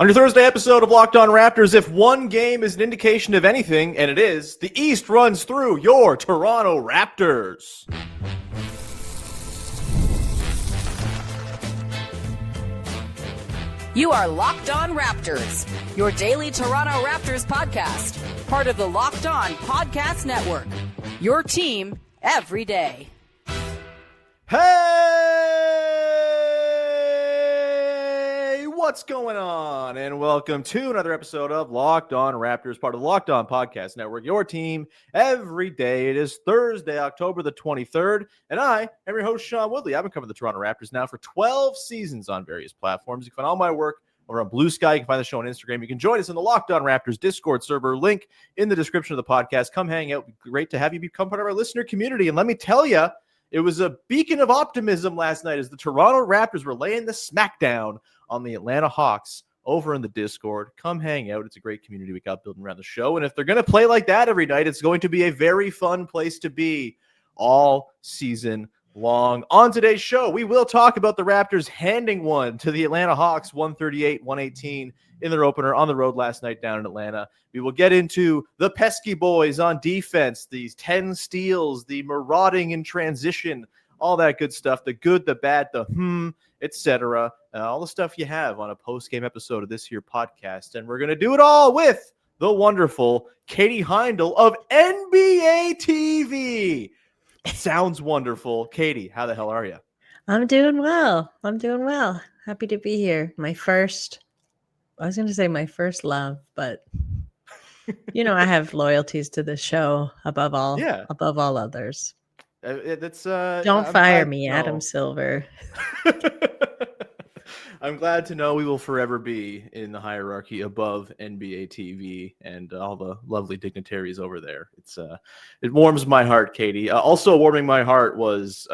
On your Thursday episode of Locked On Raptors, if one game is an indication of anything, and it is, the East runs through your Toronto Raptors. You are Locked On Raptors, your daily Toronto Raptors podcast, part of the Locked On Podcast Network, your team every day. Hey, what's going on? And welcome to another episode of Locked On Raptors, part of the Locked On Podcast Network, your team every day. It is Thursday, October the 23rd, and I am your host, Sean Woodley. I've been covering the Toronto Raptors now for 12 seasons on various platforms. You can find all my work over on Blue Sky. You can find the show on Instagram. You can join us in the Locked On Raptors Discord server, link in the description of the podcast. Come hang out. It'd be great to have you become part of our listener community. And let me tell you, it was a beacon of optimism last night as the Toronto Raptors were laying the smackdown on the Atlanta Hawks over in the Discord. Come hang out. It's a great community we got building around the show. And if they're going to play like that every night, it's going to be a very fun place to be all season long. On today's show, we will talk about the Raptors handing one to the Atlanta Hawks 138-118 in their opener on the road last night down in Atlanta. We will get into the pesky boys on defense, these 10 steals, the marauding in transition, all that good stuff, the good, the bad, the etc. All the stuff you have on a post-game episode of this here podcast. And we're going to do it all with the wonderful Katie Heindl of NBA TV. Sounds wonderful. Katie, how the hell are you? I'm doing well. Happy to be here. My first love, but I have loyalties to the show above all others. Don't fire me, Adam Silver. I'm glad to know we will forever be in the hierarchy above NBA TV and all the lovely dignitaries over there. It warms my heart, Katie. Also warming my heart was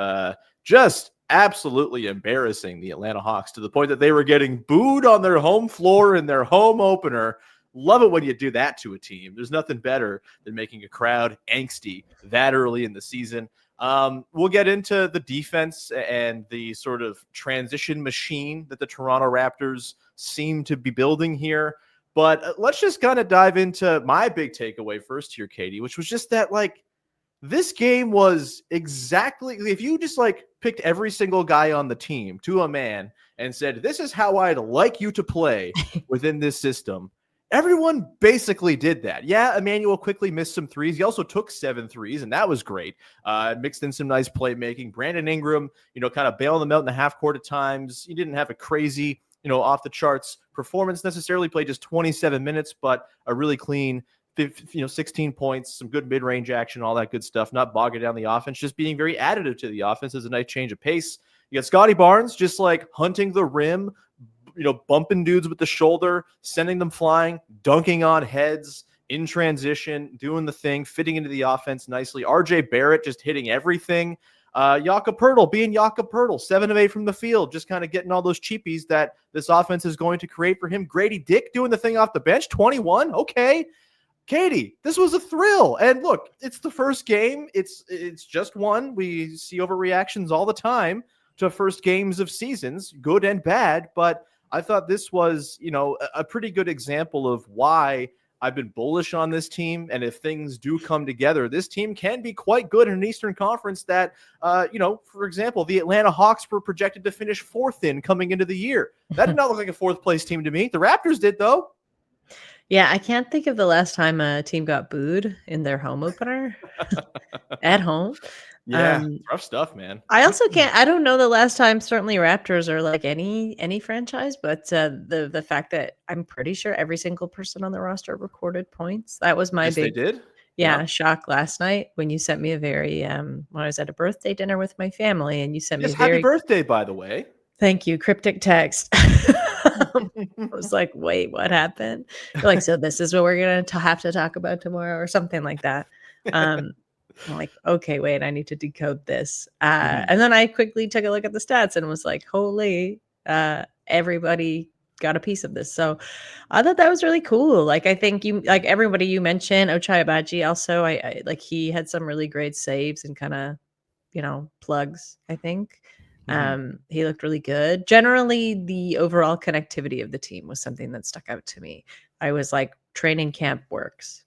just absolutely embarrassing the Atlanta Hawks to the point that they were getting booed on their home floor in their home opener. Love it when you do that to a team. There's nothing better than making a crowd angsty that early in the season. We'll get into the defense and the sort of transition machine that the Toronto Raptors seem to be building here. But let's just kind of dive into my big takeaway first here, Katie, which was just that, this game was exactly, if you just picked every single guy on the team to a man and said, this is how I'd like you to play within this system. Everyone basically did that. Yeah, Emmanuel quickly missed some threes. He also took 7 threes, and that was great. Mixed in some nice playmaking. Brandon Ingram, kind of bailing them out in the half court at times. He didn't have a crazy, off the charts performance necessarily. Played just 27 minutes, but a really clean, 16 points, some good mid-range action, all that good stuff. Not bogging down the offense, just being very additive to the offense as a nice change of pace. You got Scottie Barnes just hunting the rim, bumping dudes with the shoulder, sending them flying, dunking on heads in transition, doing the thing, fitting into the offense nicely. RJ Barrett just hitting everything. Jakob Poeltl being Jakob Poeltl, 7 of 8 from the field, just kind of getting all those cheapies that this offense is going to create for him. Grady Dick doing the thing off the bench, 21. Okay. Katie, this was a thrill. And look, it's the first game. It's just one. We see overreactions all the time to first games of seasons, good and bad, but I thought this was, a pretty good example of why I've been bullish on this team. And if things do come together, this team can be quite good in an Eastern Conference that, for example, the Atlanta Hawks were projected to finish 4th in coming into the year. That did not look like a 4th place team to me. The Raptors did, though. Yeah, I can't think of the last time a team got booed in their home opener at home. Yeah, rough stuff, man. I don't know the last time, certainly Raptors are like any franchise, but the fact that I'm pretty sure every single person on the roster recorded points. That was my big, they did? Yeah, shock last night when you sent me a very, when I was at a birthday dinner with my family and you sent me a very— happy birthday, by the way. Thank you, cryptic text. I was like, wait, what happened? You're like, so this is what we're going to have to talk about tomorrow or something like that. I'm like, okay, wait, I need to decode this. And then I quickly took a look at the stats and was like, holy, everybody got a piece of this. So I thought that was really cool. I think everybody you mentioned, Ochai Agbaji also, I he had some really great saves and kind of, plugs, I think. He looked really good. Generally, the overall connectivity of the team was something that stuck out to me. I was like, training camp works.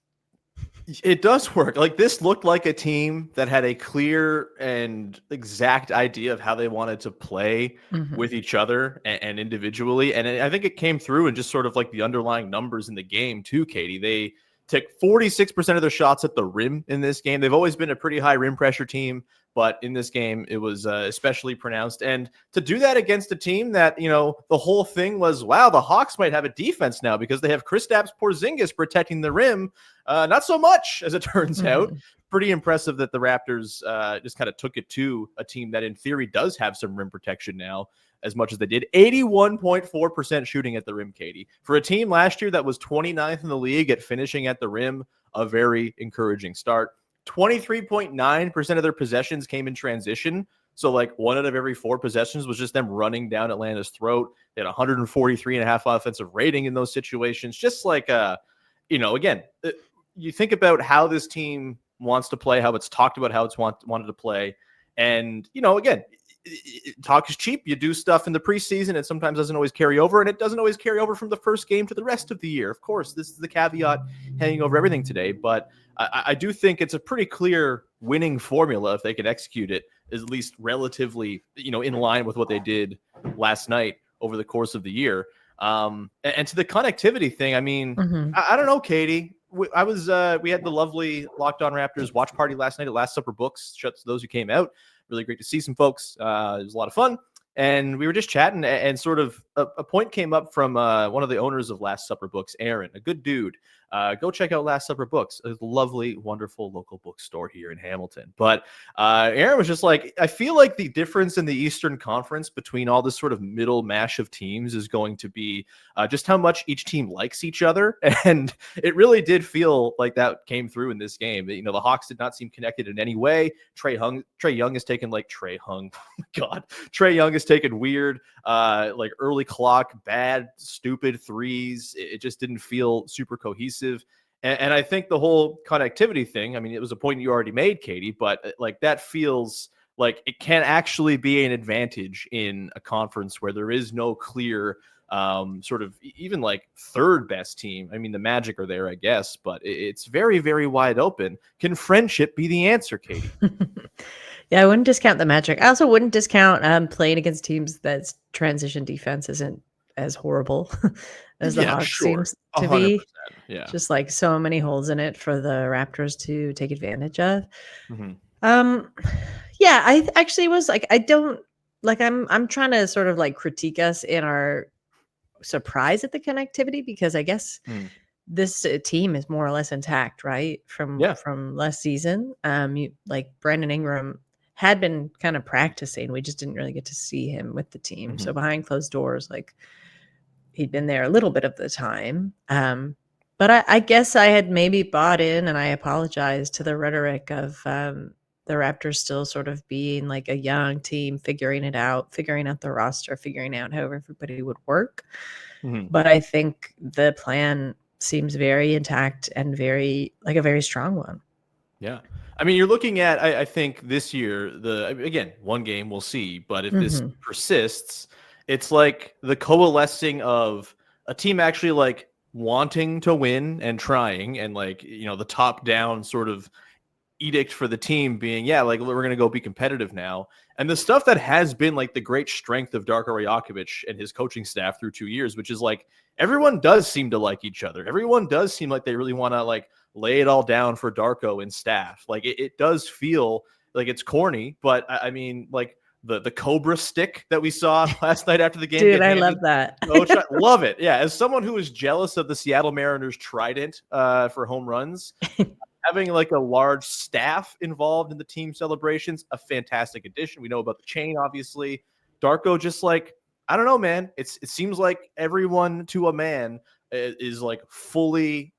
It does work. Like, this looked like a team that had a clear and exact idea of how they wanted to play with each other and individually. And I think it came through in just sort of like the underlying numbers in the game too, Katie. They took 46% of their shots at the rim in this game. They've always been a pretty high rim pressure team, but in this game, it was especially pronounced. And to do that against a team that, the whole thing was, wow, the Hawks might have a defense now because they have Kristaps Porzingis protecting the rim. Not so much, as it turns out. Pretty impressive that the Raptors just kind of took it to a team that in theory does have some rim protection now, as much as they did. 81.4% shooting at the rim, Katie. For a team last year that was 29th in the league at finishing at the rim, a very encouraging start. 23.9% of their possessions came in transition. So like 1 out of every 4 possessions was just them running down Atlanta's throat. They had 143.5 offensive rating in those situations. Just like, again, you think about how this team wants to play, how it's talked about how it's wanted to play. And, again, talk is cheap. You do stuff in the preseason. It sometimes doesn't always carry over, and it doesn't always carry over from the first game to the rest of the year. Of course, this is the caveat hanging over everything today, but I do think it's a pretty clear winning formula if they can execute it, at least relatively, in line with what they did last night over the course of the year. And to the connectivity thing, I mean, I don't know, Katie. We had the lovely Locked On Raptors watch party last night at Last Supper Books. Shout out to those who came out. Really great to see some folks. It was a lot of fun. And we were just chatting, and sort of a point came up from one of the owners of Last Supper Books, Aaron, a good dude. Go check out Last Supper Books, a lovely, wonderful local bookstore here in Hamilton. But Aaron was just like, I feel like the difference in the Eastern Conference between all this sort of middle mash of teams is going to be just how much each team likes each other. And it really did feel like that came through in this game. The Hawks did not seem connected in any way. Trae Young has taken weird, like early clock, bad, stupid threes. It just didn't feel super cohesive. And I think the whole connectivity thing, I mean, it was a point you already made, Katie, but like that feels like it can actually be an advantage in a conference where there is no clear sort of even like third best team. I mean, the Magic are there, I guess, but it's very, very wide open. Can friendship be the answer, Katie? Yeah, I wouldn't discount the Magic. I also wouldn't discount playing against teams that's transition defense isn't as horrible as the Hawks seems to be. Yeah, just like so many holes in it for the Raptors to take advantage of. Yeah, I actually was like, I don't like. I'm trying to sort of like critique us in our surprise at the connectivity, because I guess this team is more or less intact, right? From last season. Like Brandon Ingram had been kind of practicing. We just didn't really get to see him with the team. So behind closed doors, like he'd been there a little bit of the time. But I guess I had maybe bought in, and I apologize to the rhetoric of the Raptors still sort of being like a young team, figuring it out, figuring out the roster, figuring out how everybody would work. But I think the plan seems very intact and very strong one. Yeah. I mean, you're looking at, I think this year, again, one game we'll see, but if this persists, it's like the coalescing of a team actually like wanting to win and trying, and like, the top down sort of edict for the team being, like, we're going to go be competitive now. And the stuff that has been like the great strength of Darko Rajakovic and his coaching staff through 2 years, which is like, everyone does seem to like each other. Everyone does seem like they really want to like lay it all down for Darko and staff. Like it does feel like it's corny, but I mean, like the Cobra stick that we saw last night after the game. Dude, I love that. Love it. Yeah. As someone who is jealous of the Seattle Mariners trident for home runs, having like a large staff involved in the team celebrations, a fantastic addition. We know about the chain, obviously. Darko just like, I don't know, man. It seems like everyone to a man is like fully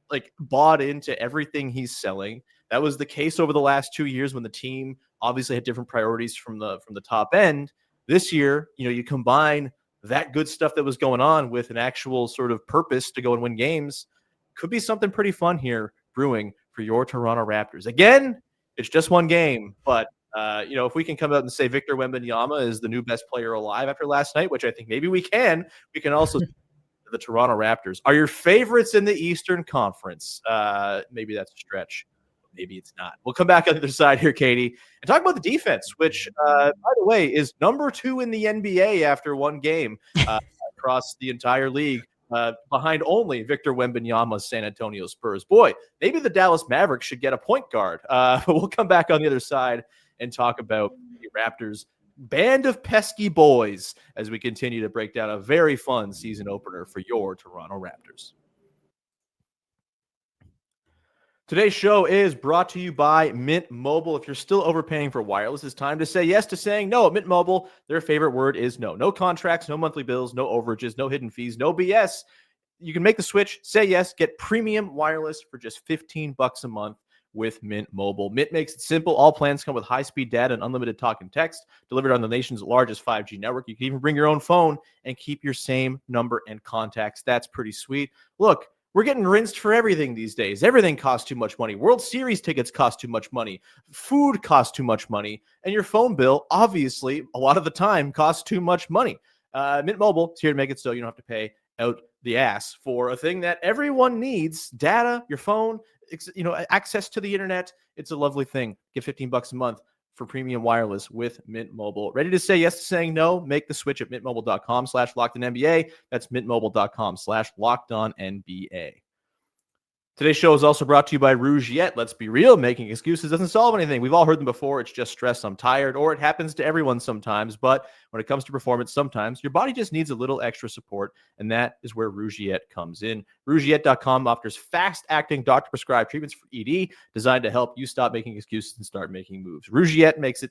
like bought into everything he's selling. That was the case over the last 2 years when the team obviously had different priorities from the top end. This year, you combine that good stuff that was going on with an actual sort of purpose to go and win games. Could be something pretty fun here brewing for your Toronto Raptors. Again, it's just one game, but If we can come out and say Victor Wembanyama is the new best player alive after last night, which I think maybe we can also the Toronto Raptors are your favorites in the Eastern Conference. Maybe that's a stretch. Maybe it's not. We'll come back on the other side here, Katie, and talk about the defense, which, by the way, is number 2 in the NBA after one game across the entire league, behind only Victor Wembanyama's San Antonio Spurs. Boy, maybe the Dallas Mavericks should get a point guard. But we'll come back on the other side and talk about the Raptors' band of pesky boys as we continue to break down a very fun season opener for your Toronto Raptors. Today's show is brought to you by Mint Mobile. If you're still overpaying for wireless, it's time to say yes to saying no. At Mint Mobile, their favorite word is no. No contracts, no monthly bills, no overages, no hidden fees, no BS. You can make the switch, say yes, get premium wireless for just $15 a month with Mint Mobile. Mint makes it simple. All plans come with high-speed data and unlimited talk and text delivered on the nation's largest 5G network. You can even bring your own phone and keep your same number and contacts. That's pretty sweet. Look, we're getting rinsed for everything these days. Everything costs too much money. World Series tickets cost too much money. Food costs too much money. And your phone bill, obviously, a lot of the time costs too much money. Mint Mobile is here to make it so you don't have to pay out the ass for a thing that everyone needs: data, your phone, access to the internet. It's a lovely thing. Get $15 a month for premium wireless with Mint Mobile. Ready to say yes to saying no? Make the switch at mintmobile.com/LockedOnNBA. That's mintmobile.com/LockedOnNBA. Today's show is also brought to you by Rouge Yet. Let's be real, making excuses doesn't solve anything. We've all heard them before. It's just stress, I'm tired, or it happens to everyone sometimes. But when it comes to performance, sometimes your body just needs a little extra support, and that is where Rouge Yet comes in. RougeYet.com offers fast-acting doctor-prescribed treatments for ED designed to help you stop making excuses and start making moves. Rouge Yet makes it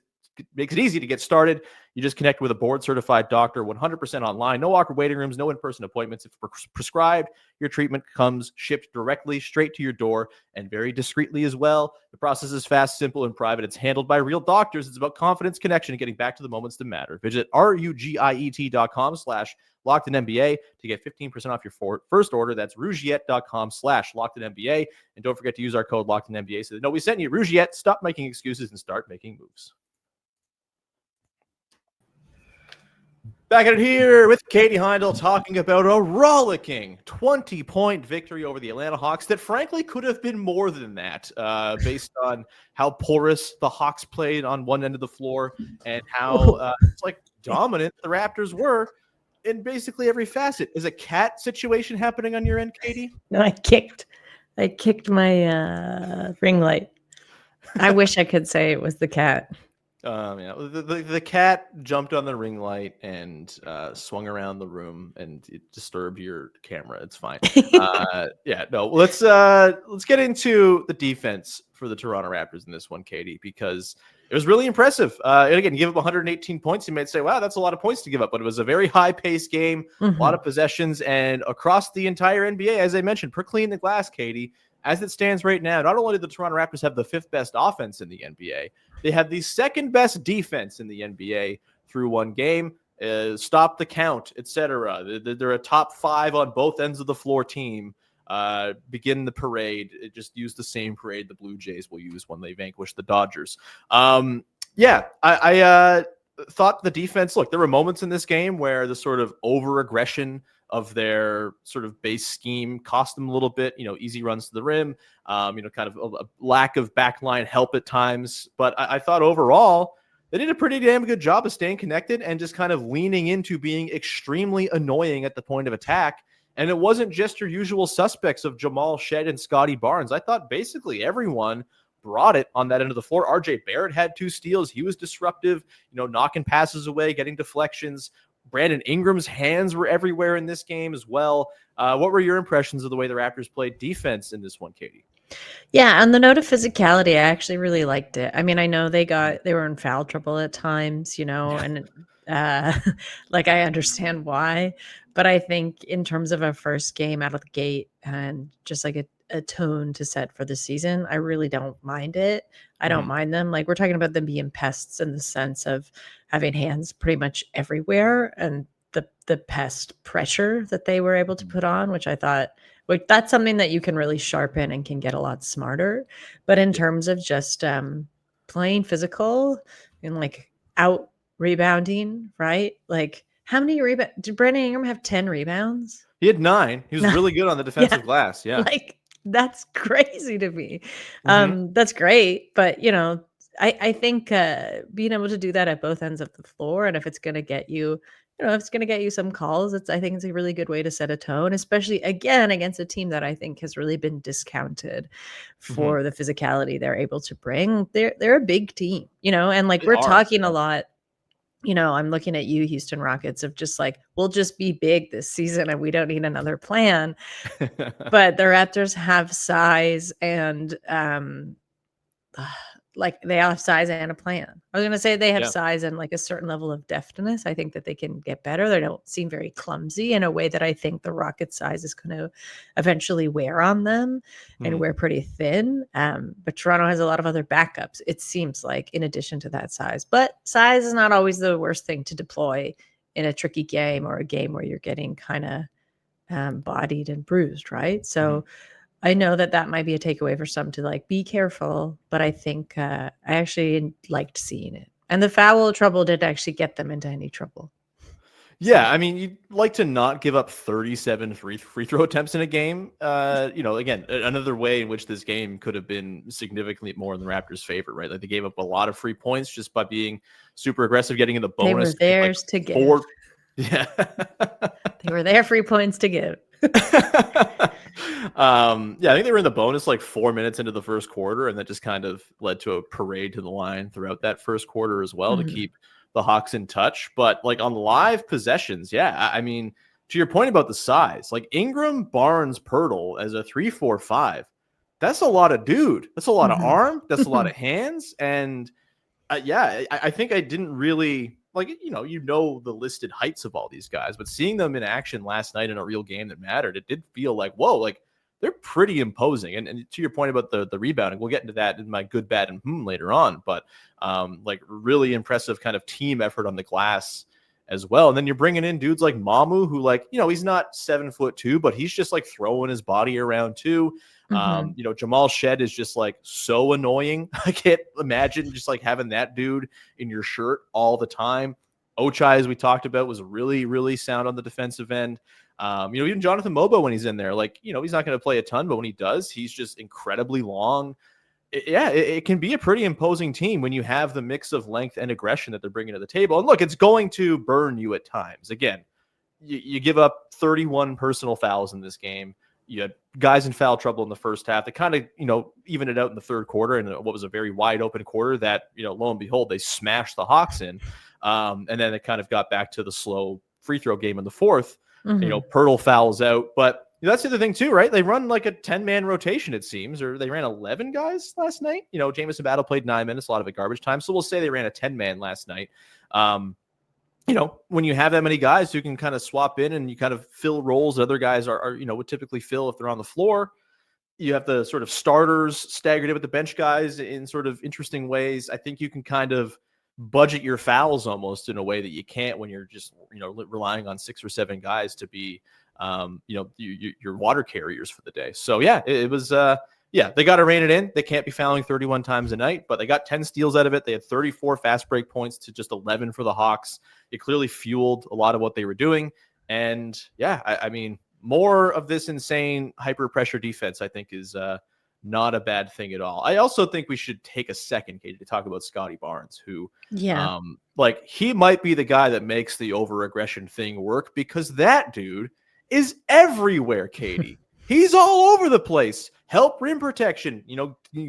easy to get started. You just connect with a board-certified doctor, 100% online, no awkward waiting rooms, no in-person appointments. If prescribed, your treatment comes shipped directly straight to your door, and very discreetly as well. The process is fast, simple, and private. It's handled by real doctors. It's about confidence, connection, and getting back to the moments that matter. Visit RUGIET.com/LockedInNBA to get 15% off your first order. That's RougeYet.com/LockedInNBA. And don't forget to use our code LockedInNBA so they know we sent you. Rouge Yet. Stop making excuses and start making moves. Back at it here with Katie Heindl talking about a rollicking 20-point victory over the Atlanta Hawks that frankly could have been more than that, based on how porous the Hawks played on one end of the floor and how dominant the Raptors were in basically every facet. Is a cat situation happening on your end, Katie? No, I kicked my ring light. I wish I could say it was the cat. The cat jumped on the ring light and swung around the room, and it disturbed your camera. It's fine. Let's get into the defense for the Toronto Raptors in this one, Katie, because it was really impressive. And again, give up 118 points. You might say, wow, that's a lot of points to give up, but it was a very high-paced game, a lot of possessions, and across the entire NBA, as I mentioned, per clean the glass, Katie, as it stands right now, not only did the Toronto Raptors have the 5th best offense in the NBA, they have the 2nd best defense in the NBA through one game. Stop the count, etc. They're a top 5 on both ends of the floor team. Begin the parade. Just use the same parade the Blue Jays will use when they vanquish the Dodgers. I thought the defense, look, there were moments in this game where the sort of over-aggression of their sort of base scheme cost them a little bit, easy runs to the rim, kind of a lack of backline help at times. But I thought overall they did a pretty damn good job of staying connected and just kind of leaning into being extremely annoying at the point of attack. And it wasn't just your usual suspects of Jamal Shed and Scottie Barnes. I thought basically everyone brought it on that end of the floor. RJ Barrett had 2 steals. He was disruptive, knocking passes away, getting deflections. Brandon Ingram's hands were everywhere in this game as well. What were your impressions of the way the Raptors played defense in this one, Katie? Yeah, on the note of physicality, I actually really liked it. I mean, I know they were in foul trouble at times, and I understand why, but I think in terms of a first game out of the gate and just like a tone to set for the season, I really don't mind it. I don't mind them. Like, we're talking about them being pests in the sense of having hands pretty much everywhere, and the pest pressure that they were able to put on, which I thought, that's something that you can really sharpen and can get a lot smarter. But in terms of just playing physical and like out rebounding, right? Like how many rebounds did Brandon Ingram have? 10 rebounds? He had 9. He was really good on the defensive Yeah. glass. Yeah. Like that's crazy to me. Mhm. That's great, but I think being able to do that at both ends of the floor, and if it's going to get you, if it's going to get you some calls, I think it's a really good way to set a tone, especially again against a team that I think has really been discounted Mhm. for the physicality they're able to bring. They're a big team, and like They we're are. talking a lot. I'm looking at you, Houston Rockets, of just like, we'll just be big this season and we don't need another plan. But the Raptors have size and like they have size and a plan. I was going to say they have Yeah. size and like a certain level of deftness. I think that they can get better. They don't seem very clumsy in a way that I think the Rockets size is going to eventually wear on them and Mhm. wear pretty thin. But Toronto has a lot of other backups, it seems like, in addition to that size. But size is not always the worst thing to deploy in a tricky game or a game where you're getting kind of bodied and bruised, right? Mhm. So I know that might be a takeaway for some to like be careful, but I think I actually liked seeing it. And the foul trouble didn't actually get them into any trouble. Yeah, So I mean, you'd like to not give up 37 free throw attempts in a game. Again, another way in which this game could have been significantly more in the Raptors' favor, right? Like they gave up a lot of free points just by being super aggressive, getting in the they were bonus. I think like theirs to give. 4. Yeah. They were their free points to give. Yeah, I think they were in the bonus like 4 minutes into the first quarter, and that just kind of led to a parade to the line throughout that first quarter as well to Mhm. keep the Hawks in touch. But like on live possessions, yeah, I mean, to your point about the size, like Ingram, Barnes, Pirtle as a 3-4-5, that's a lot of dude. That's a lot of Mhm. arm. That's a lot of hands. And I think I didn't really like the listed heights of all these guys, but seeing them in action last night in a real game that mattered, it did feel like, whoa, like they're pretty imposing. And to your point about the rebounding, we'll get into that in my good, bad, and later on. But like really impressive kind of team effort on the glass as well. And then you're bringing in dudes like Mamu, who like he's not 7'2", but he's just like throwing his body around too. Mhm. Jamal Shed is just like so annoying. I can't imagine just like having that dude in your shirt all the time. Ochai, as we talked about, was really, really sound on the defensive end. Even Jonathan Mobo when he's in there, like, he's not going to play a ton, but when he does, he's just incredibly long. It can be a pretty imposing team when you have the mix of length and aggression that they're bringing to the table. And look, it's going to burn you at times. Again, you give up 31 personal fouls in this game. You had guys in foul trouble in the first half. They kind of, even it out in the third quarter in what was a very wide open quarter that, lo and behold, they smashed the Hawks in. And then it kind of got back to the slow free throw game in the fourth. Mhm. Pirtle fouls out. But that's the other thing too, right? They run like a 10-man rotation, it seems, or they ran 11 guys last night. Jamison Battle played 9 minutes, a lot of it garbage time. So we'll say they ran a 10-man last night. When you have that many guys who can kind of swap in and you kind of fill roles that other guys are would typically fill if they're on the floor, you have the sort of starters staggered in with the bench guys in sort of interesting ways. I think you can kind of budget your fouls almost in a way that you can't when you're just, relying on 6 or 7 guys to be, your water carriers for the day. So yeah, it was, they got to rein it in. They can't be fouling 31 times a night, but they got 10 steals out of it. They had 34 fast break points to just 11 for the Hawks. It clearly fueled a lot of what they were doing. And yeah, I mean, more of this insane hyper pressure defense, I think, is not a bad thing at all. I also think we should take a second, Katie, to talk about Scottie Barnes, who, Yeah. he might be the guy that makes the over aggression thing work, because that dude is everywhere, Katie. He's all over the place. Help rim protection,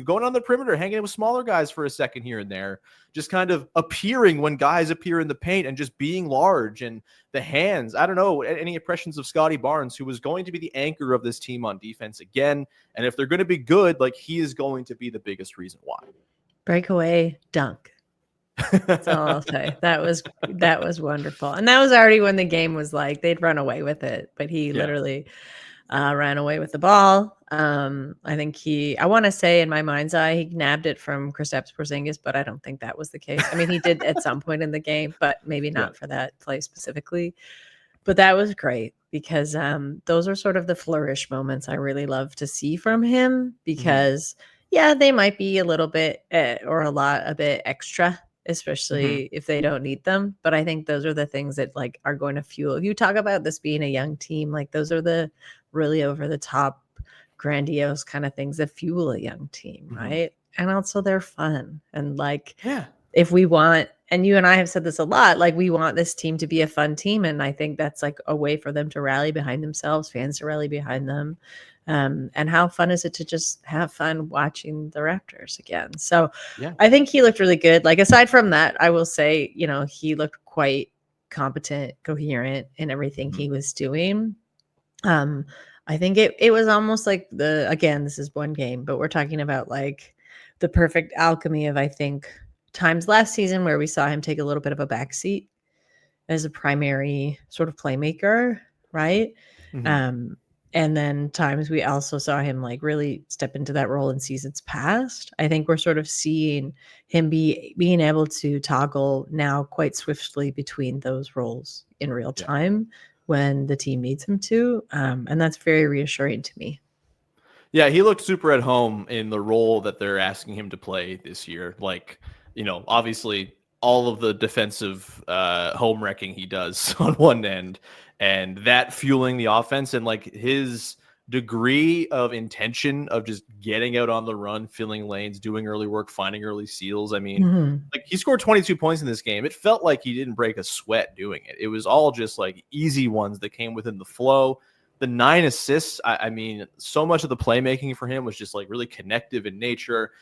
going on the perimeter, hanging with smaller guys for a second here and there, just kind of appearing when guys appear in the paint and just being large. And the hands, I don't know, any impressions of Scottie Barnes, who was going to be the anchor of this team on defense again. And if they're going to be good, like, he is going to be the biggest reason why. Breakaway dunk. That's all I'll say. That was wonderful. And that was already when the game was like they'd run away with it, but he literally ran away with the ball. I think I want to say in my mind's eye, he nabbed it from Kristaps Porzingis, but I don't think that was the case. I mean, he did at some point in the game, but maybe not for that play specifically. But that was great because those are sort of the flourish moments I really love to see from him because, yeah, they might be a little bit or a bit extra, Mhm. especially if they don't need them. But I think those are the things that like are going to fuel. If you talk about this being a young team, like those are the really over the top, grandiose kind of things that fuel a young team, Mhm. right? And also they're fun. And like Yeah. if we want, and you and I have said this a lot, like we want this team to be a fun team. And I think that's like a way for them to rally behind themselves, fans to rally behind them. And how fun is it to just have fun watching the Raptors again? So Yeah. I think he looked really good. Like aside from that, I will say, you know, he looked quite competent, coherent in everything Mhm. he was doing. Um, I think it was almost like again, this is one game, but we're talking about like the perfect alchemy of I think times last season where we saw him take a little bit of a backseat as a primary sort of playmaker, right? Mhm. Um, and then times we also saw him like really step into that role in seasons past. I think we're sort of seeing him being able to toggle now quite swiftly between those roles in real Yeah. time when the team needs him to. And that's very reassuring to me. Yeah, he looked super at home in the role that they're asking him to play this year. Like, obviously all of the defensive home wrecking he does on one end and that fueling the offense and like his degree of intention of just getting out on the run, filling lanes, doing early work, finding early seals. I mean, Mhm. like he scored 22 points in this game. It felt like he didn't break a sweat doing it. It was all just like easy ones that came within the flow. The 9 assists, I mean, so much of the playmaking for him was just like really connective in nature,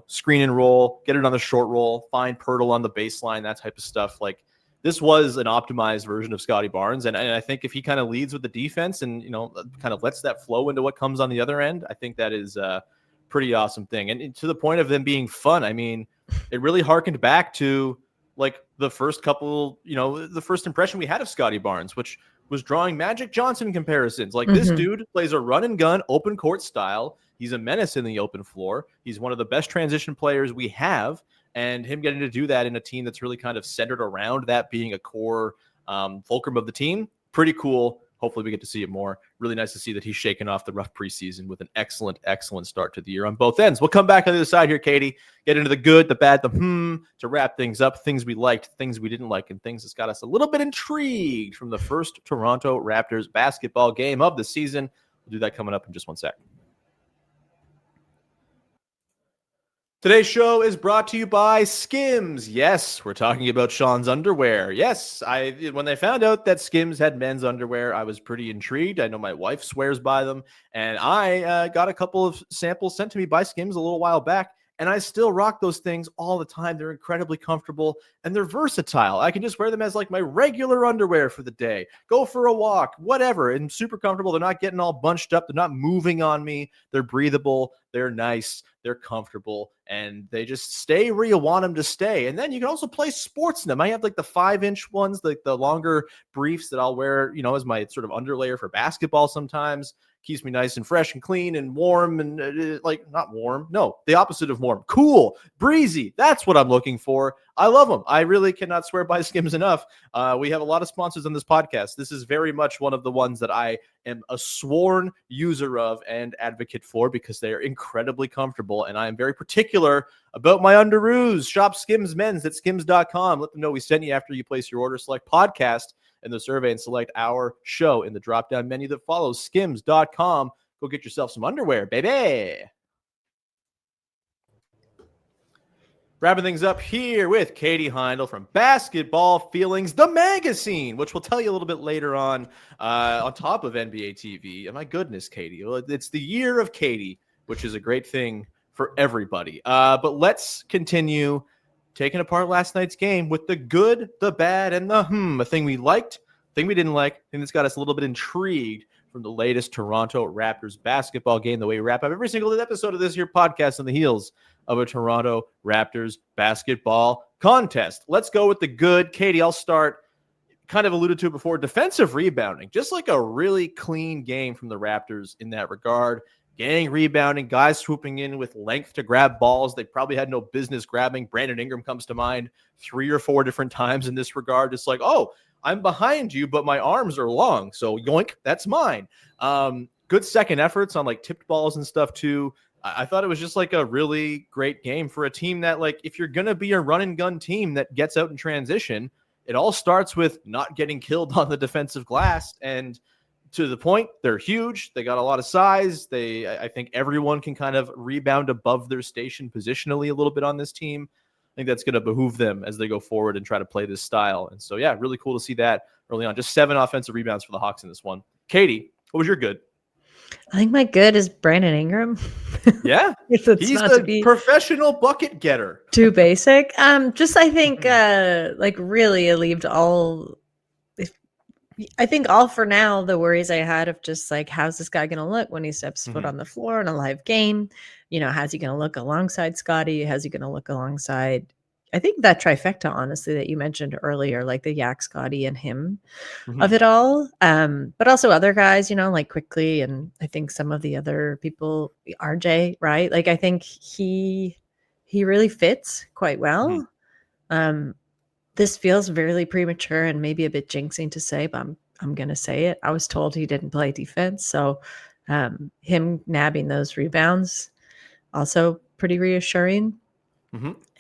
screen and roll, get it on the short roll, find Pirtle on the baseline, that type of stuff. Like this was an optimized version of Scottie Barnes. And I think if he kind of leads with the defense and, kind of lets that flow into what comes on the other end, I think that is a pretty awesome thing. And to the point of them being fun, I mean, it really harkened back to like the first couple, the first impression we had of Scottie Barnes, which was drawing Magic Johnson comparisons. Like this Mhm. dude plays a run and gun open court style. He's a menace in the open floor. He's one of the best transition players we have. And him getting to do that in a team that's really kind of centered around that being a core fulcrum of the team, pretty cool. Hopefully we get to see it more. Really nice to see that he's shaken off the rough preseason with an excellent, excellent start to the year on both ends. We'll come back on the other side here, Katie, get into the good, the bad, the to wrap things up, things we liked, things we didn't like, and things that's got us a little bit intrigued from the first Toronto Raptors basketball game of the season. We'll do that coming up in just one sec. Today's show is brought to you by Skims. Yes, we're talking about Sean's underwear. Yes, when they found out that Skims had men's underwear, I was pretty intrigued. I know my wife swears by them, and I got a couple of samples sent to me by Skims a little while back, and I still rock those things all the time. They're incredibly comfortable, and they're versatile. I can just wear them as like my regular underwear for the day, go for a walk, whatever, and super comfortable. They're not getting all bunched up. They're not moving on me. They're breathable. They're nice. They're comfortable and they just stay where you want them to stay. And then you can also play sports in them. I have like the 5-inch ones, like the longer briefs that I'll wear, as my sort of underlayer for basketball sometimes. Keeps me nice and fresh and clean and warm and like not warm. No, the opposite of warm. Cool, breezy. That's what I'm looking for. I love them. I really cannot swear by Skims enough. We have a lot of sponsors on this podcast. This is very much one of the ones that I am a sworn user of and advocate for because they are incredibly comfortable. And I am very particular about my underoos. Shop Skims Men's at skims.com. Let them know we sent you after you place your order. Select podcast in the survey and select our show in the drop-down menu that follows. Skims.com. Go get yourself some underwear, baby. Wrapping things up here with Katie Heindl from Basketball Feelings, the magazine, which we'll tell you a little bit later on top of NBA TV. And my goodness, Katie, well, it's the year of Katie, which is a great thing for everybody. But let's continue taking apart last night's game with the good, the bad, and the a thing we liked, thing we didn't like, thing that's got us a little bit intrigued from the latest Toronto Raptors basketball game, the way we wrap up every single episode of this here podcast on the heels of a Toronto Raptors basketball contest. Let's go with the good. Katie, I'll start. Kind of alluded to it before, defensive rebounding, just like a really clean game from the Raptors in that regard. Gang rebounding, guys swooping in with length to grab balls they probably had no business grabbing. Brandon Ingram comes to mind 3 or 4 different times in this regard. It's like, oh, I'm behind you, but my arms are long. So yoink, that's mine. Good second efforts on like tipped balls and stuff too. I thought it was just like a really great game for a team that, like, if you're going to be a run and gun team that gets out in transition, it all starts with not getting killed on the defensive glass. And to the point, they're huge. They got a lot of size. I think everyone can kind of rebound above their station positionally a little bit on this team. I think that's going to behoove them as they go forward and try to play this style. And so, yeah, really cool to see that early on. Just 7 offensive rebounds for the Hawks in this one. Katie, what was your good? I think my good is Brandon Ingram. Yeah, He's not to be professional bucket getter. Too basic. Just I think like really alleviated all. I think all for now the worries I had of just like how's this guy going to look when he steps foot on the floor in a live game? You know, how's he going to look alongside Scottie? How's he going to look alongside? I think that trifecta, honestly, that you mentioned earlier, like the Yak, Scottie, and him of it all. But also other guys, you know, like Quickly, and I think some of the other people, RJ, right? Like I think he really fits quite well. This feels very premature and maybe a bit jinxing to say, but I'm gonna say it. I was told he didn't play defense, so him nabbing those rebounds also pretty reassuring.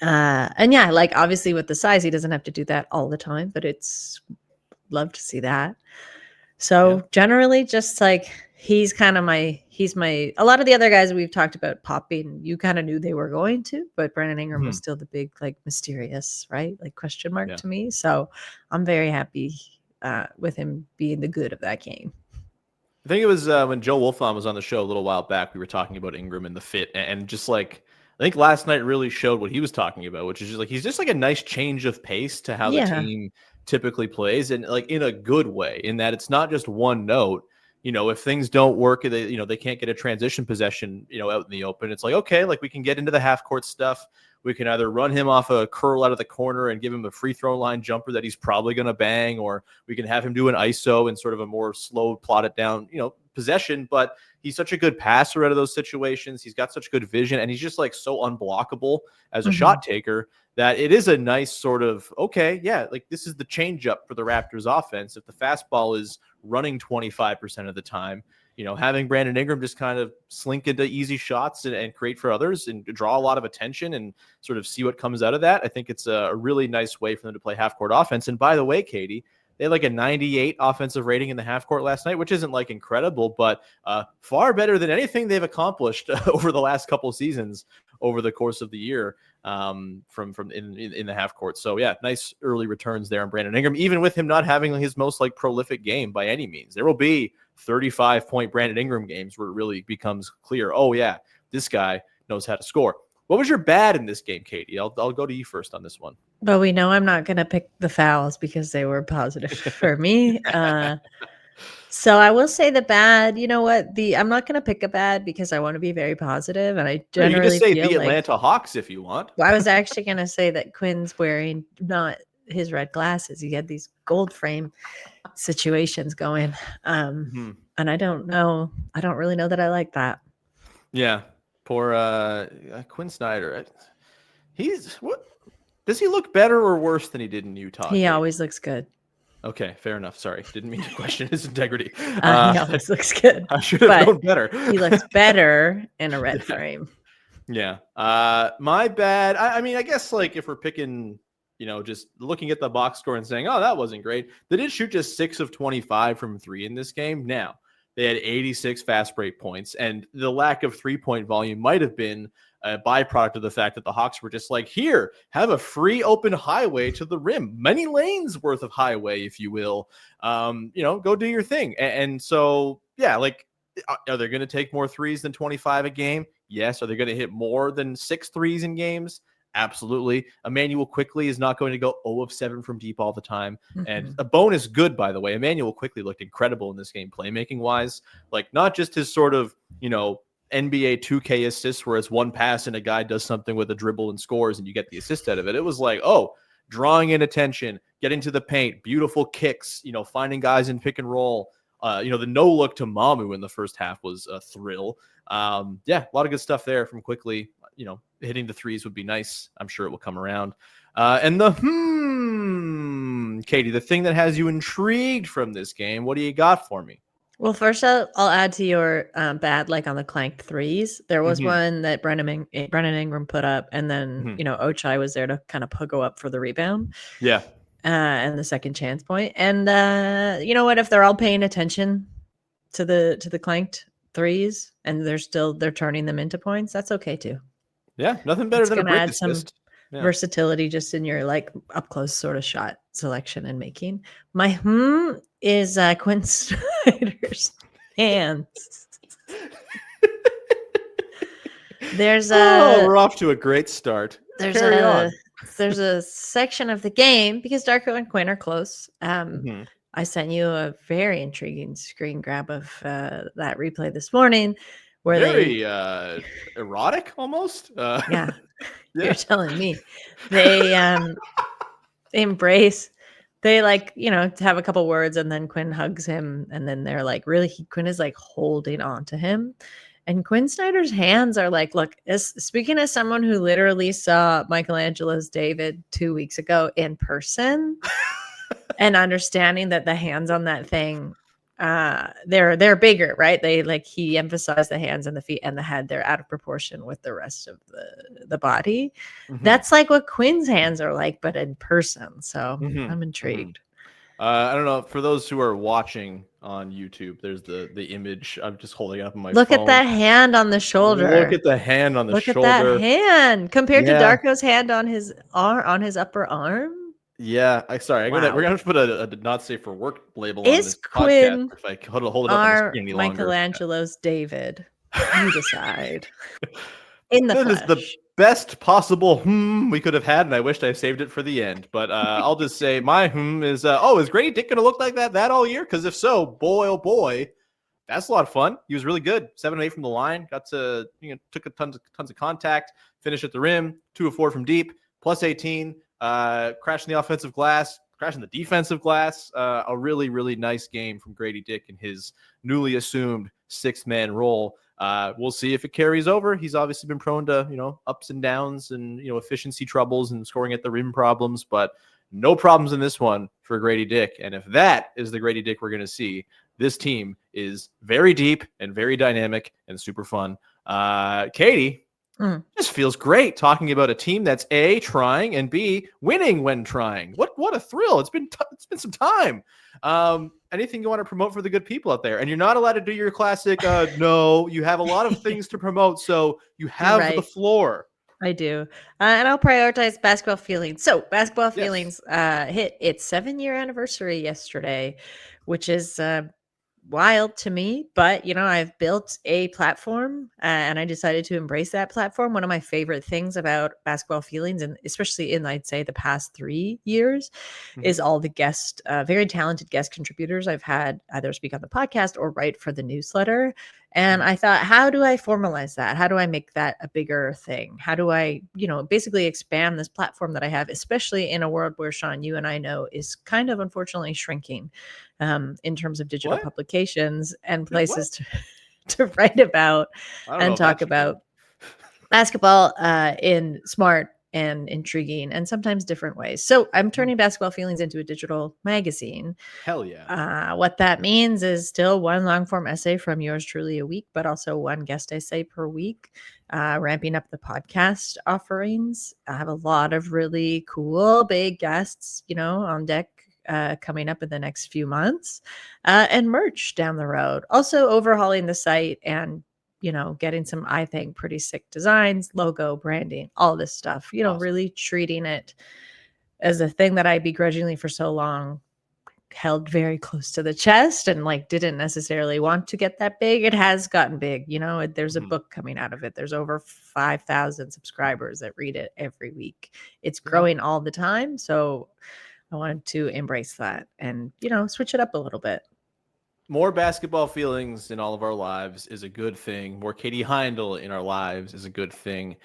And yeah, like obviously with the size, he doesn't have to do that all the time, but it's love to see that. So generally, just like he's my a lot of the other guys we've talked about popping, you kind of knew they were going to, but Brandon Ingram was still the big like mysterious, right? Like question mark to me. So I'm very happy with him being the good of that game. I think it was when Joe Wolfon was on the show a little while back, we were talking about Ingram and the fit, and just like I think last night really showed what he was talking about, which is just like he's just like a nice change of pace to how the team typically plays, and like in a good way, in that it's not just one note. You know, if things don't work, they can't get a transition possession, out in the open. It's like, okay, like we can get into the half court stuff. We can either run him off a curl out of the corner and give him a free throw line jumper that he's probably going to bang, or we can have him do an ISO and sort of a more slow, plotted down, possession. But he's such a good passer out of those situations. He's got such good vision, and he's just like so unblockable as a shot taker that it is a nice sort of, okay, yeah, like this is the change up for the Raptors offense. If the fastball is running 25% of the time, having Brandon Ingram just kind of slink into easy shots and create for others and draw a lot of attention and sort of see what comes out of that. I think it's a really nice way for them to play half court offense. And by the way, Katie, they had like a 98 offensive rating in the half court last night, which isn't like incredible, but far better than anything they've accomplished over the last couple of seasons over the course of the year from in the half court. So yeah, nice early returns there on Brandon Ingram, even with him not having his most like prolific game by any means. There will be 35-point Brandon Ingram games where it really becomes clear, oh yeah, this guy knows how to score. What was your bad in this game, Katie? I'll go to you first on this one. Well, we know I'm not going to pick the fouls because they were positive for me. So I will say the bad. You know what? I'm not going to pick a bad because I want to be very positive, and I generally you can say feel the Atlanta Hawks if you want. Well, I was actually going to say that Quinn's wearing not his red glasses. He had these gold frame situations going, and I don't know. I don't really know that I like that. Yeah, poor Quinn Snyder. What? Does he look better or worse than he did in Utah? He always looks good. Okay, fair enough. Sorry, didn't mean to question his integrity. He always looks good. I should have known better. He looks better in a red frame. Yeah. My bad. I mean, I guess like if we're picking, just looking at the box score and saying, oh, that wasn't great. They did shoot just 6 of 25 from 3 in this game. Now, they had 86 fast break points, and the lack of 3-point volume might have been a byproduct of the fact that the Hawks were just like, here, have a free open highway to the rim, many lanes worth of highway, if you will. Go do your thing. And so, yeah, like, are they going to take more threes than 25 a game? Yes. Are they going to hit more than 6 threes in games? Absolutely. Emmanuel Quickly is not going to go 0 of 7 from deep all the time. And a bonus good, by the way. Emmanuel Quickly looked incredible in this game, playmaking wise. Like, not just his sort of, NBA 2K assists where it's one pass and a guy does something with a dribble and scores and you get the assist out of it. It was like, drawing in attention, getting to the paint, beautiful kicks, finding guys in pick and roll. The no look to Mamu in the first half was a thrill. Yeah, a lot of good stuff there from Quickly. Hitting the threes would be nice. I'm sure it will come around. And Katie, the thing that has you intrigued from this game, what do you got for me? Well, first I'll add to your bad like on the clanked threes. There was Mhm. one that Brennan Ingram put up, and then Mhm. Ochai was there to kind of go up for the rebound Yeah. and the second chance point. And you know what? If they're all paying attention to the clanked threes and they're turning them into points, that's okay too. Yeah. Nothing better It's than a gonna brick add some assist. Yeah. versatility just in your like up close sort of shot selection and making. My is Quinn Snyder's hands. There's Oh, a we're off to a great start. there's Carry a on. there's a section of the game because Darko and Quinn are close. Mhm. I sent you a very intriguing screen grab of that replay this morning where they Very erotic almost. yeah, you're Yeah. telling me. They embrace they like have a couple words and then Quinn hugs him and then they're like really Quinn is like holding on to him and Quinn Snyder's hands are like look speaking as someone who literally saw Michelangelo's David 2 weeks ago in person and understanding that the hands on that thing they're bigger, right? They like he emphasized the hands and the feet and the head. They're out of proportion with the rest of the body. Mhm. That's like what Quinn's hands are like, but in person. So Mhm. I'm Mhm. intrigued. I don't know. For those who are watching on YouTube, there's the image I'm just holding up on my Look at phone. that hand on the Look shoulder. at the hand on the Look at that shoulder. hand compared to Yeah. Darko's hand on his upper arm. Yeah. We're Wow. gonna have to put a not safe for work label on Is this podcast Quinn if I hold it up on the our screen any longer. Michelangelo's David? You decide. In the That is the flesh. best possible we could have had, and I wished I saved it for the end. But I'll just say my is is Grady Dick gonna look like that all year? Because if so, boy oh boy, that's a lot of fun. He was really good. 7 of 8 from the line. Got to took a tons of contact. Finished at the rim. 2 of 4 from deep. Plus 18. Crashing the offensive glass. Crashing the defensive glass. A really really nice game from Grady Dick in his newly assumed 6-man role. We'll see if it carries over. He's obviously been prone to ups and downs and efficiency troubles and scoring at the rim problems, but no problems in this one for Grady Dick. And if that is the Grady Dick we're going to see, this team is very deep and very dynamic and super fun. Katie, just feels great talking about a team that's A, trying, and B, winning when trying. What a thrill. It's been some time. Anything you want to promote for the good people out there? And you're not allowed to do your classic, no, you have a lot of things to promote, so you You're have the right. floor. I do. And I'll prioritize basketball feelings. So, basketball Yes. feelings hit its 7-year anniversary yesterday, which is wild to me, but I've built a platform and I decided to embrace that platform. One of my favorite things about basketball feelings, and especially in I'd say the past 3 years, Mhm. is all the very talented guest contributors I've had either speak on the podcast or write for the newsletter. And I thought, how do I formalize that? How do I make that a bigger thing? How do I basically expand this platform that I have, especially in a world where, Sean, you and I know is kind of unfortunately shrinking in terms of digital What? publications and What? places to write about I don't know and if talk that's true. about basketball in smart and intriguing and sometimes different ways. So I'm turning basketball feelings into a digital magazine. Hell yeah. What that means is still one long form essay from yours truly a week, but also one guest essay per week, ramping up the podcast offerings. I have a lot of really cool big guests, on deck coming up in the next few months, and merch down the road. Also overhauling the site and getting some, I think, pretty sick designs, logo, branding, all this stuff, Awesome. really treating it as a thing that I begrudgingly for so long held very close to the chest and like didn't necessarily want to get that big. It has gotten big, there's a book coming out of it. There's over 5,000 subscribers that read it every week. It's growing all the time. So I wanted to embrace that and, switch it up a little bit. More basketball feelings in all of our lives is a good thing. More Katie Heindl in our lives is a good thing.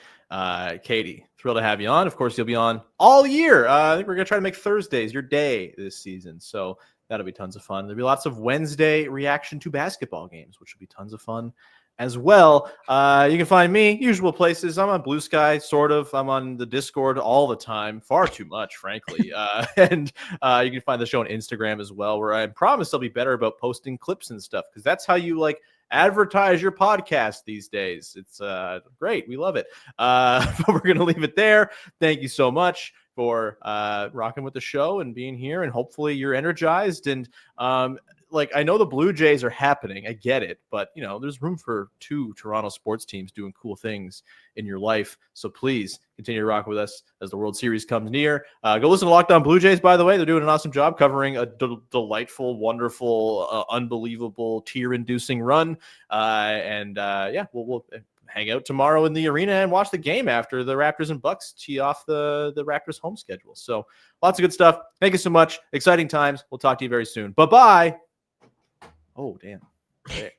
Katie, thrilled to have you on. Of course, you'll be on all year. I think we're going to try to make Thursdays your day this season. So That'll be tons of fun. There'll be lots of Wednesday reaction to basketball games, which will be tons of fun as well. You can find me usual places. I'm on Blue Sky, sort of. I'm on the Discord all the time, far too much, frankly. And you can find the show on Instagram as well, where I promise I'll be better about posting clips and stuff, because that's how you advertise your podcast these days. It's great. We love it. But we're going to leave it there. Thank you so much for rocking with the show and being here, and hopefully you're energized. And I know the Blue Jays are happening. I get it, but there's room for 2 Toronto sports teams doing cool things in your life. So please continue to rock with us as the World Series comes near. Go listen to Locked On Blue Jays, by the way. They're doing an awesome job covering a delightful, wonderful, unbelievable, tear-inducing run. We'll hang out tomorrow in the arena and watch the game after the Raptors and Bucks tee off the Raptors home schedule. So lots of good stuff. Thank you so much. Exciting times. We'll talk to you very soon. Bye-bye. Oh, damn. Okay.